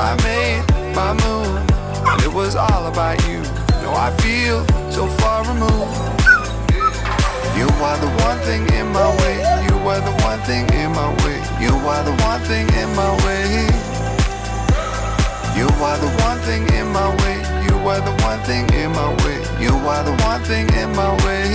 I made my move, and it was all about you. No, I feel so far removed. You are the one thing in my way. You are the one thing in my way. You are the one thing in my way. You are the one thing in my way. You are the one thing in my way. You are the one thing in my way.